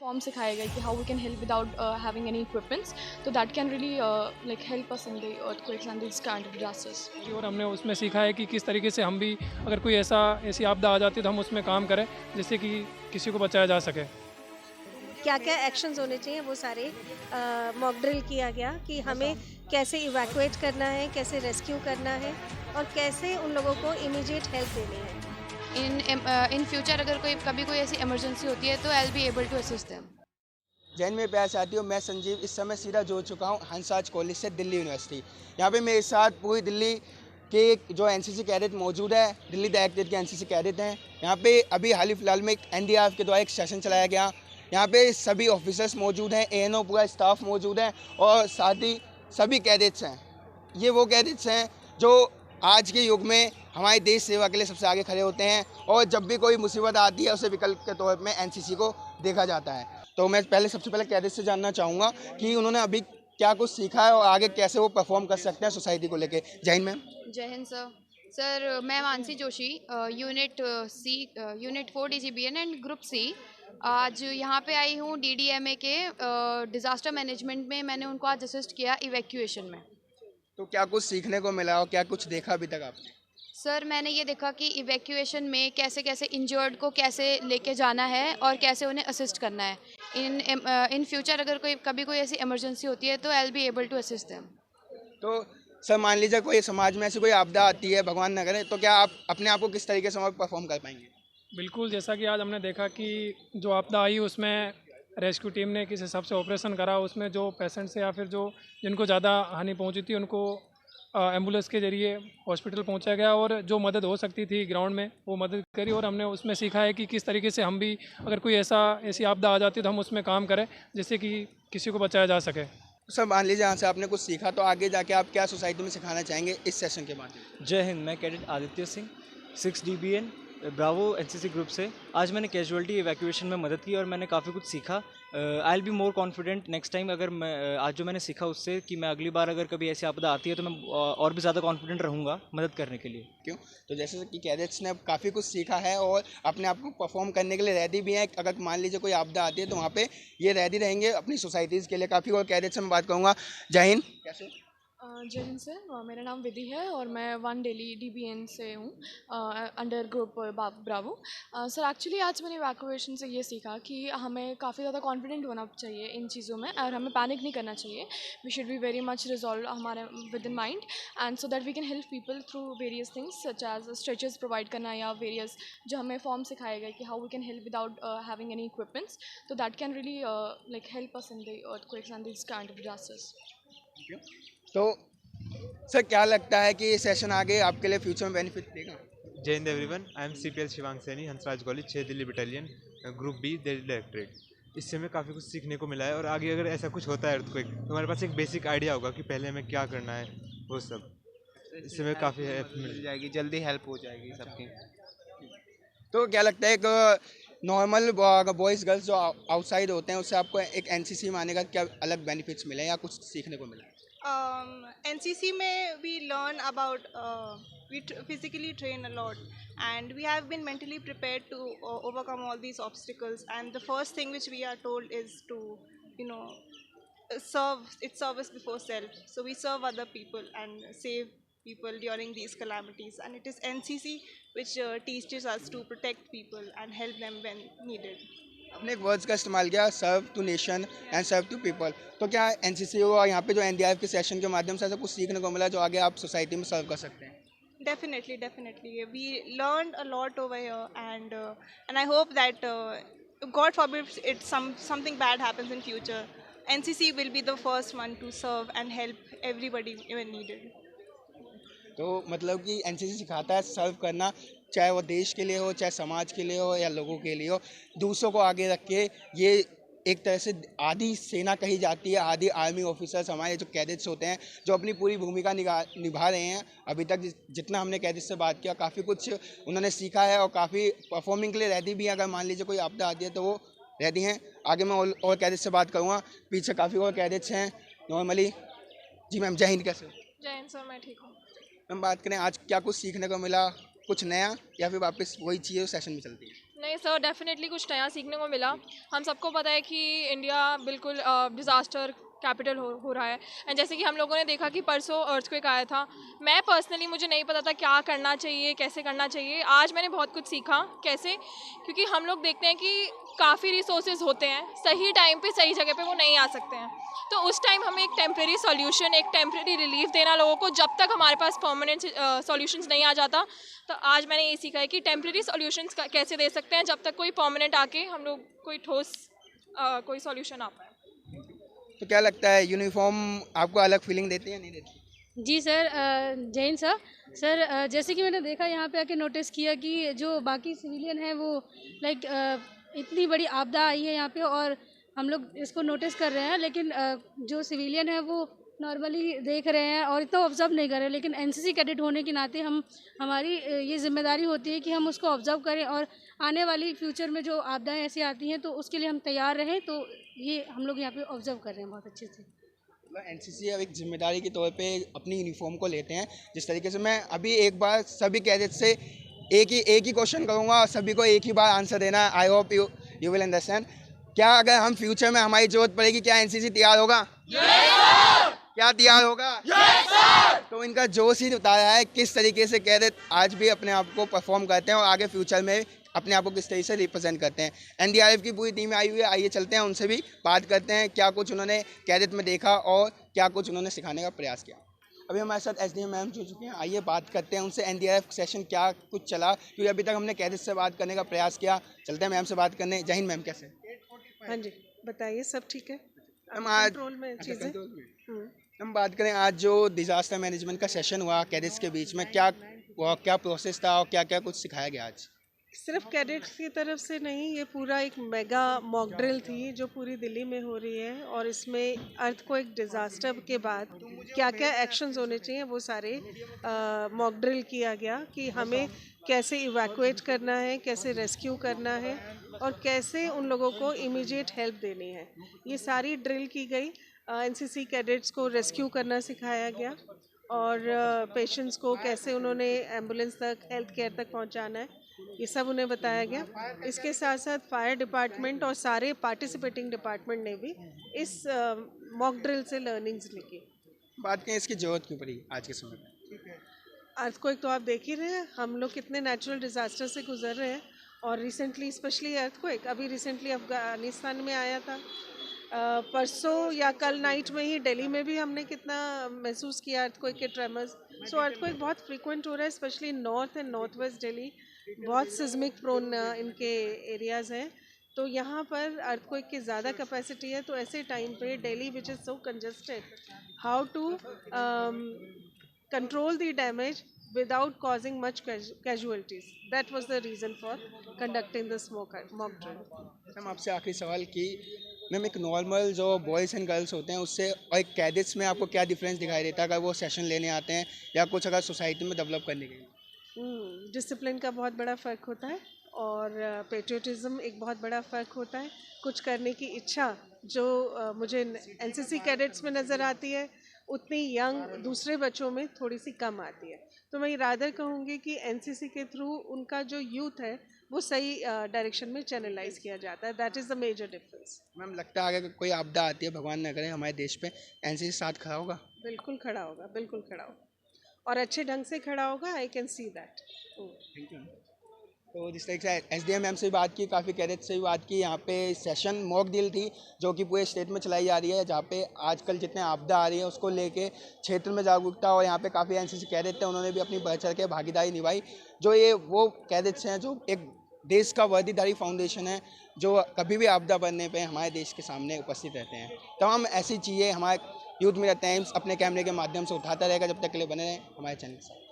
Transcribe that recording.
Form सिखाया गया कि how we can help without having any equipments, तो that can really like help us in the earthquakes and this kind of disasters. और हमने उसमें सीखा है कि किस तरीके से हम भी अगर कोई ऐसी आपदा आ जाती है तो हम उसमें काम करें जिससे कि किसी को बचाया जा सके। क्या क्या एक्शंस होने चाहिए वो सारे मॉक ड्रिल किया गया कि हमें कैसे इवैक्यूएट करना है, कैसे रेस्क्यू करना है और कैसे उन लोगों को इमीडिएट हेल्प देनी है। इन फ्यूचर अगर कभी कोई ऐसी इमरजेंसी होती है तो I will be able to assist them. जैन में प्यार साथियों, मैं संजीव इस समय सीधा जुड़ चुका हूँ हंसराज कॉलेज से दिल्ली यूनिवर्सिटी। यहाँ पे मेरे साथ पूरी दिल्ली के जो एनसीसी कैडेट मौजूद है, दिल्ली डायरेक्टरेट के एनसीसी कैडेट हैं। यहाँ पे अभी हाल ही फिलहाल में एक एनडीआरएफ के द्वारा एक सेशन चलाया गया। यहाँ पे सभी ऑफिसर्स मौजूद हैं, एएनओ पूरा स्टाफ मौजूद है और साथ ही सभी कैडेट्स हैं। ये वो कैडेट्स हैं जो आज के युग में हमारे देश सेवा के लिए सबसे आगे खड़े होते हैं और जब भी कोई मुसीबत आती है उसे विकल्प के तौर में एनसीसी को देखा जाता है। तो मैं सबसे पहले कैडेट से जानना चाहूँगा कि उन्होंने अभी क्या कुछ सीखा है और आगे कैसे वो परफॉर्म कर सकते हैं सोसाइटी को लेके। जय हिंद मैम। जय हिंद सर। सर मैं Mansi Joshi, unit 4 DGBN and group C. आज यहाँ पे आई हूँ डीडीएमए के डिज़ास्टर मैनेजमेंट में। मैंने उनको आज असिस्ट किया इवैक्यूएशन में। तो क्या कुछ सीखने को मिला और क्या कुछ देखा अभी तक आपने? सर मैंने ये देखा कि इवैक्यूएशन में कैसे कैसे इंजर्ड को कैसे लेके जाना है और कैसे उन्हें असिस्ट करना है। इन फ्यूचर अगर कभी कोई ऐसी इमरजेंसी होती है तो I will be able to assist them. तो सर मान लीजिए कोई समाज में ऐसी कोई आपदा आती है, भगवान न करे, तो क्या आप अपने आप को किस तरीके से परफॉर्म कर पाएंगे? बिल्कुल, जैसा कि आज हमने देखा कि जो आपदा आई उसमें रेस्क्यू टीम ने किस हिसाब से ऑपरेशन करा, उसमें जो पेशेंट्स या फिर जिनको ज़्यादा हानि पहुंची थी उनको एम्बुलेंस के ज़रिए हॉस्पिटल पहुंचाया गया और जो मदद हो सकती थी ग्राउंड में वो मदद करी। और हमने उसमें सीखा है कि किस तरीके से हम भी अगर कोई ऐसी आपदा आ जाती है तो हम उसमें काम करें जिससे कि किसी को बचाया जा सके। सर मान लीजिए यहाँ से आपने कुछ सीखा, तो आगे जाके आप क्या सोसाइटी में सिखाना चाहेंगे इस सेशन के माध्यम? जय हिंद, मैं cadet Aditya Singh 6 DBN Bravo NCC group से। आज मैंने कैजुअलिटी इवैक्यूएशन में मदद की और मैंने काफ़ी कुछ सीखा। आई will be more confident next time. अगर मैं आज जो मैंने सीखा उससे कि मैं अगली बार अगर कभी ऐसी आपदा आती है तो मैं और भी ज़्यादा कॉन्फिडेंट रहूँगा मदद करने के लिए। क्यों? तो जैसे कि कैडेट्स ने अब काफ़ी कुछ सीखा है और अपने आप को परफॉर्म करने के लिए रेडी भी हैं। अगर मान लीजिए कोई आपदा आती है तो वहाँ पे ये रेडी रहेंगे अपनी सोसाइटीज़ के लिए काफ़ी। और कैडेट्स से मैं बात करूँगा। जय हिंद। कैसे? जय हिंद सर। मेरा नाम विधि है और मैं 1 डेली डीबीएन से हूँ, under group Bravo. Sir actually आज मैंने इवैक्यूएशन से ये सीखा कि हमें काफ़ी ज़्यादा कॉन्फिडेंट होना चाहिए इन चीज़ों में और हमें पैनिक नहीं करना चाहिए। We should be very much resolve हमारे with in mind and so that we can help people through various things such as stretchers provide करना या वेरियस जो हमें फॉर्म सिखाया गया कि how we can help without having any equipments, तो that can really like help us in the earthquakes and this kind of disasters. तो sir क्या लगता है कि ये सेशन आगे आपके लिए फ्यूचर में बेनिफिट देगा? जय हिंद everyone, I am CPL Shivang Saini, Hansraj college 6 Delhi battalion group B Delhi directorate. इससे हमें काफ़ी कुछ सीखने को मिला है और आगे अगर ऐसा कुछ होता है अर्थक्वेक तो हमारे पास एक बेसिक आइडिया होगा कि पहले हमें क्या करना है, वो सब। इससे हमें काफ़ी हेल्प मिल जाएगी, जल्दी हेल्प हो जाएगी सबकी। तो क्या लगता है एक नॉर्मल बॉयज़ गर्ल्स जो आउटसाइड होते हैं उससे आपको एक एनसीसी में आने का क्या अलग बेनिफिट्स मिले या कुछ सीखने को मिला? NCC में we learn about we physically train a lot and we have been mentally prepared to overcome all these obstacles, and the first thing which we are told is to it's service before self, so we serve other people and save people during these calamities, and it is NCC which teaches us to protect people and help them when needed. आपने एक words का इस्तेमाल किया, serve to nation and serve to people. तो क्या NCC और यहाँ पे जो एनडीआरएफ के सेशन के माध्यम से ऐसा कुछ सीखने को मिला जो आगे आप सोसाइटी में सर्व कर सकते हैं? Definitely. We learned a lot over here, and I hope that God forbid something bad happens in future, NCC will be the first one to serve and help everybody when needed. तो मतलब कि NCC सिखाता है सर्व करना, चाहे वो देश के लिए हो, चाहे समाज के लिए हो या लोगों के लिए हो। दूसरों को आगे रख के ये एक तरह से आधी सेना कही जाती है, आधी आर्मी ऑफिसर्स हमारे जो कैडेट्स होते हैं जो अपनी पूरी भूमिका निभा रहे हैं। अभी तक जितना हमने कैडेट्स से बात किया काफ़ी कुछ उन्होंने सीखा है और काफ़ी परफॉर्मिंग के लिए रेडी भी हैं। अगर मान लीजिए कोई आपदा आती है तो वो रेडी हैं। आगे मैं और कैडेट्स से बात करूँगा। पीछे काफ़ी और कैडेट्स हैं नॉर्मली। जी मैम, जय हिंद। कैसे? जय हिंद सर, मैं ठीक हूँ। हम बात करें आज क्या कुछ सीखने को मिला, कुछ नया, या फिर वापस वही चीज़ सेशन में चलती है? नहीं सर, डेफिनेटली कुछ नया सीखने को मिला। हम सबको पता है कि इंडिया बिल्कुल डिज़ास्टर कैपिटल हो रहा है। एंड जैसे कि हम लोगों ने देखा कि परसों अर्थक्वेक आया था। मैं पर्सनली, मुझे नहीं पता था क्या करना चाहिए, कैसे करना चाहिए। आज मैंने बहुत कुछ सीखा। कैसे? क्योंकि हम लोग देखते हैं कि काफ़ी रिसोर्सेज होते हैं, सही टाइम पे सही जगह पे वो नहीं आ सकते हैं। तो उस टाइम हमें एक टेम्प्रेरी सॉल्यूशन, एक टेम्प्रेरी रिलीफ देना लोगों को, जब तक हमारे पास परमानेंट सॉल्यूशंस नहीं आ जाता। तो आज मैंने ये सीखा है कि टेम्प्रेरी सॉल्यूशंस कैसे दे सकते हैं, जब तक कोई परमानेंट आके हम लोग कोई ठोस कोई सॉल्यूशन आ पाए। तो क्या लगता है यूनिफॉर्म आपको अलग फीलिंग देती है या नहीं देती? जी सर, जैन सर। सर, जैसे कि मैंने देखा यहाँ पे आके नोटिस किया कि जो बाकी सिविलियन हैं वो लाइक इतनी बड़ी आपदा आई है यहाँ पे और हम लोग इसको नोटिस कर रहे हैं, लेकिन जो सिविलियन है वो नॉर्मली देख रहे हैं और इतना ऑब्जर्व नहीं कर रहे हैं। लेकिन एनसीसी कैडेट होने के नाते हमारी ये जिम्मेदारी होती है कि हम उसको ऑब्जर्व करें और आने वाली फ्यूचर में जो आपदाएं ऐसी आती हैं तो उसके लिए हम तैयार रहें। तो ये हम लोग यहाँ पे ऑब्जर्व कर रहे हैं बहुत अच्छे से। एनसीसी अब एक जिम्मेदारी के तौर पे अपनी यूनिफॉर्म को लेते हैं। जिस तरीके से मैं अभी एक बार सभी कैडेट से एक ही क्वेश्चन करूँगा और सभी को एक ही बार आंसर देना है। I hope you will understand. क्या अगर हम फ्यूचर में हमारी जरूरत पड़ेगी, क्या एनसीसी तैयार होगा? क्या तैयार होगा? तो इनका जोश ही बताया है किस तरीके से कैडेट आज भी अपने आप को परफॉर्म करते हैं और आगे फ्यूचर में अपने आप को किस तरीके से रिप्रेजेंट करते हैं। एनडीआरएफ की पूरी टीम आई हुई है, आइए चलते हैं उनसे भी बात करते हैं क्या कुछ उन्होंने कैडेट में देखा और क्या कुछ उन्होंने सिखाने का प्रयास किया। अभी हमारे साथ एसडीएम मैम जुड़ चुके हैं, आइए बात करते हैं उनसे एनडीआरएफ सेशन क्या कुछ चला, क्योंकि अभी तक हमने कैडेट से बात करने का प्रयास किया। चलते हैं मैम से बात करने। जय हिंद मैम, कैसे? हाँ जी, बताइए, सब ठीक है? हम आज कंट्रोल में चीज़ें। हम बात करें आज जो डिजास्टर मैनेजमेंट का सेशन हुआ कैडेट्स के बीच में, क्या प्रोसेस था और क्या क्या कुछ सिखाया गया आज? सिर्फ कैडेट्स की तरफ से नहीं, ये पूरा एक मेगा मॉक ड्रिल थी जो पूरी दिल्ली में हो रही है और इसमें अर्थक्वेक डिज़ास्टर के बाद क्या क्या एक्शंस होने चाहिए वो सारे मॉक ड्रिल किया गया कि हमें कैसे इवैक्यूएट करना है, कैसे रेस्क्यू करना है और कैसे उन लोगों को इमीडिएट हेल्प देनी है। ये सारी ड्रिल की गई। एनसीसी कैडेट्स को रेस्क्यू करना सिखाया गया और पेशेंट्स को कैसे उन्होंने एम्बुलेंस तक, हेल्थ केयर तक पहुंचाना है, ये सब उन्हें बताया गया। इसके साथ साथ फायर डिपार्टमेंट और सारे पार्टिसिपेटिंग डिपार्टमेंट ने भी इस मॉक ड्रिल से लर्निंग्स ली। बात करें इसकी जरूरत क्यों पड़ी आज के समय में? अर्थक्वेक तो आप देख ही रहे हैं, हम लोग कितने नेचुरल डिज़ास्टर से गुजर रहे हैं और रिसेंटली स्पेशली अर्थक्वेक अभी रिसेंटली अफगानिस्तान में आया था। परसों या कल नाइट में ही दिल्ली में भी हमने कितना महसूस किया अर्थक्वेक के ट्रेमर्स। सो अर्थक्वेक बहुत फ्रीक्वेंट हो रहा है, specially north and north west Delhi बहुत सिस्मिक प्रोन इनके एरियाज़ हैं। तो यहाँ पर अर्थक्वेक की ज़्यादा कैपेसिटी है। तो ऐसे टाइम पे Delhi which is so congested, how to control the damage without causing much casualties. That was the reason for conducting this mock drill. हम आपसे आखिरी सवाल की मैम, एक नॉर्मल जो बॉयज़ एंड गर्ल्स होते हैं उससे और एक कैडेट्स में आपको क्या डिफरेंस दिखाई देता है अगर वो सेशन लेने आते हैं या कुछ अगर सोसाइटी में डेवलप करने के लिए? डिसिप्लिन का बहुत बड़ा फ़र्क होता है और पेट्रियटिज़म एक बहुत बड़ा फ़र्क होता है। कुछ करने की इच्छा जो मुझे एनसीसी कैडेट्स में नज़र आती है उतनी यंग दूसरे बच्चों में थोड़ी सी कम आती है। तो मैं रादर कहूँगी कि एनसीसी के थ्रू उनका जो यूथ है वो सही डायरेक्शन में चैनलाइज किया जाता है। That is the major difference. Ma'am, लगता है अगर कोई आपदा आती है, भगवान न करे हमारे देश पे, एनसीसी साथ खड़ा होगा? बिल्कुल खड़ा होगा, बिल्कुल खड़ा होगा और अच्छे ढंग से खड़ा होगा। I can see that. Thank you. तो जिस तरीके से एसडीएम मैम से भी बात की, काफ़ी कैडेट से भी बात की। यहाँ पे सेशन मॉक ड्रिल थी जो कि पूरे स्टेट में चलाई जा रही है, जहाँ पे आजकल जितने आपदा आ रही है उसको लेके क्षेत्र में जागरूकता, और यहाँ पे काफ़ी एनसीसी कैडेट थे, उन्होंने भी अपनी बढ़ चढ़ के भागीदारी निभाई। जो ये वो कैडेट्स हैं जो एक देश का वर्दीधारी फाउंडेशन है जो कभी भी आपदा बनने पे हमारे देश के सामने उपस्थित रहते हैं। तमाम ऐसी चीज़ें हमारे यूथ मीडिया टाइम्स अपने कैमरे के माध्यम से उठाता रहेगा। जब तक के लिए बने रहें हमारे चैनल के साथ।